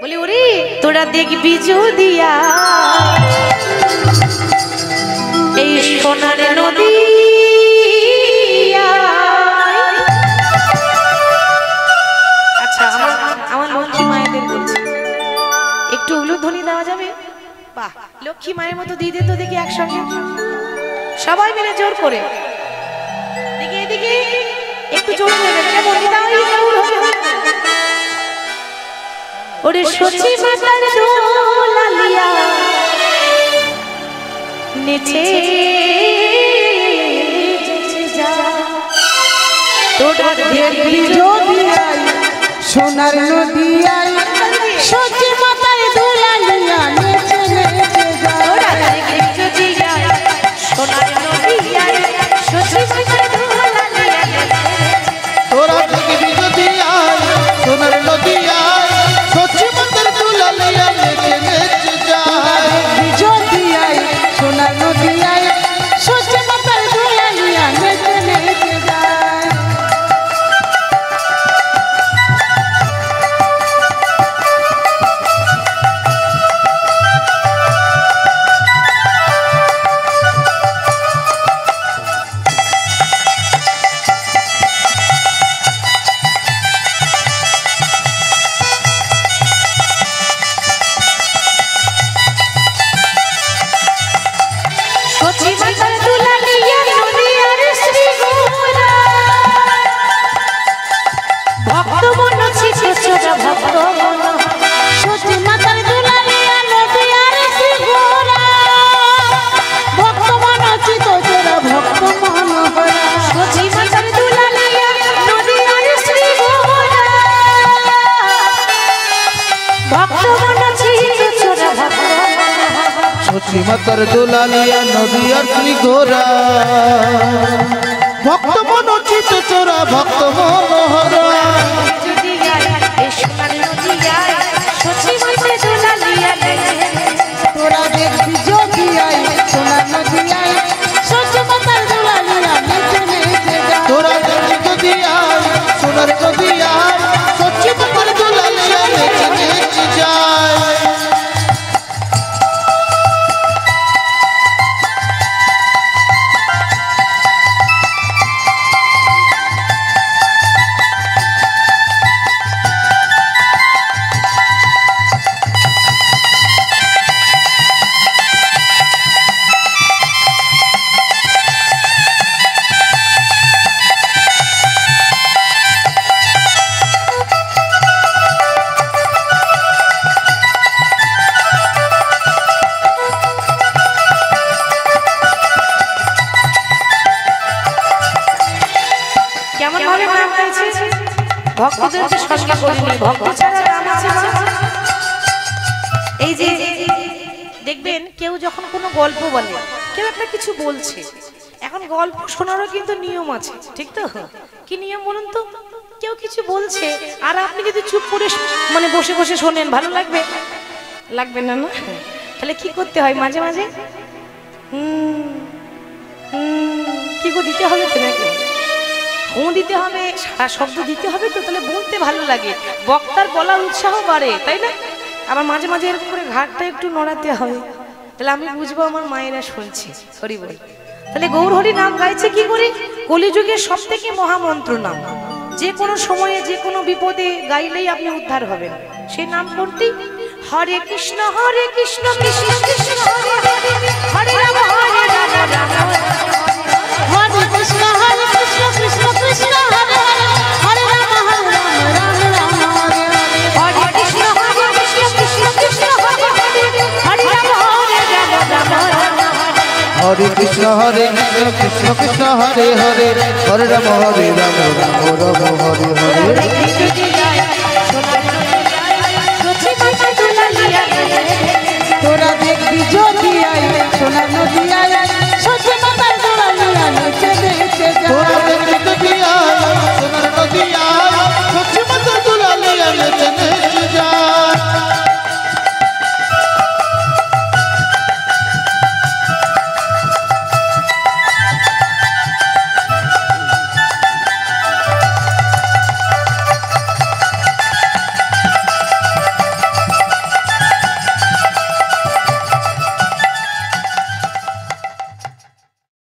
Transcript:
বলি ওরে তোরা দেখবি যদিয়া এই সোনার নদী। আচ্ছা আমার লক্ষ্মী মায়েদের বলছি একটু উলুধ্বনি দেওয়া যাবে? বাহ, লক্ষ্মী মায়ের মতো দিয়ে দিত দেখি একসঙ্গে সবাই মিলে জোর করে। দেখি এদিকে একটু জোর দেবেন, কেমন ওরে সচি মাতার দোলালিয়া নেচে যা তোরা দেখবি যদিয়া সোনার নদিয়া সচি মাতার দোলালিয়া নেচে নেচে যা। তোরা দেখবি যদিয়া সোনার নদিয়া সচি মাতার দোলালিয়া তোরা দেখবি যদিয়া সোনার নদিয়া সচি মাতার দোলালিয়া নেচে নেচে যায়। যদিয়া সোনার নদিয়া সচি মাতার দোলালিয়া নেচে নেচে যায়। সচি মাতার দোলালিয়া নদিয়ার শ্রীগোরা ভক্ত মন ছিল চোরা ভক্ত মন সচি মাতার দোলালিয়া নদিয়ার শ্রীগোরা ভক্ত মনোচিত তোরা ভক্ত মনোহরা। সচি মাতার দোলালিয়া নদিয়ার শ্রীগোরা ভক্ত মন ছিল চোরা ভক্ত সচি মাতার দোলালিয়া নদিয়ার শ্রীগোরা ভক্ত মনোচিত চোরা ভক্ত মনোহরা। যদি যায় এই সোনার নদিয়ায় সচি মাতার দোলালিয়া তোরা দেখবি যদিয়া সোনার নদিয়া সচি মাতার দোলালিয়া নেচে নেচে যায়। তোরা দেখবি যদিয়া সোনার নদিয়া সচি মাতার দোলালিয়া নেচে নেচে যায়। কেমন ভাবে নাম হয়েছে? ভক্তদেরকে সঙ্গে করিনি, ভক্ত ছাড়া নাম আছে না? এই যে দেখবেন কেউ যখন কোনো গল্প বলে, কেউ একটা কিছু বলছে, এখন গল্প শোনারও কিন্তু নিয়ম আছে, ঠিক তো? কি নিয়ম বলুন তো? কেউ কিছু বলছে আর আপনি যদি চুপ করে মানে বসে বসে শোনেন, ভালো লাগবে? লাগবে না, না? তাহলে কি করতে হয় মাঝে মাঝে? কি করে দিতে হবে তো নাকি? দিতে হবে, সারা শব্দ দিতে হবে তো, তাহলে বলতে ভালো লাগে, বক্তার বলার উৎসাহ বাড়ে, তাই না? আবার মাঝে মাঝে এরকম করে ঘাটটা একটু নড়াতে হবে, তাহলে আমি বুঝবো আমার মায়েরা শুনছে। হরি বল। তাহলে গৌর হরি নাম গাইছে কি করে? কলিযুগের সব থেকে মহামন্ত্র নাম, যে কোনো সময়ে যে কোনো বিপদে গাইলেই আপনি উদ্ধার হবেন। সেই নাম কোনটি? হরে কৃষ্ণ কৃষ্ণ কৃষ্ণ হরে হরে, হরে রাম হরে রাম রাম হরে কৃষ্ণ কৃষ্ণ কৃষ্ণ হরে হরে, হরে রাম রাম রাম হরে হরে। হরে কৃষ্ণ কৃষ্ণ কৃষ্ণ হরে হরে, হরে রাম হরে রাম রাম হরে কৃষ্ণ কৃষ্ণ কৃষ্ণ হরে হরে, হরে রাম হরে রাম রাম রাম হরে হরে। তোরা দেখবি যদিয়া সোনার নদিয়া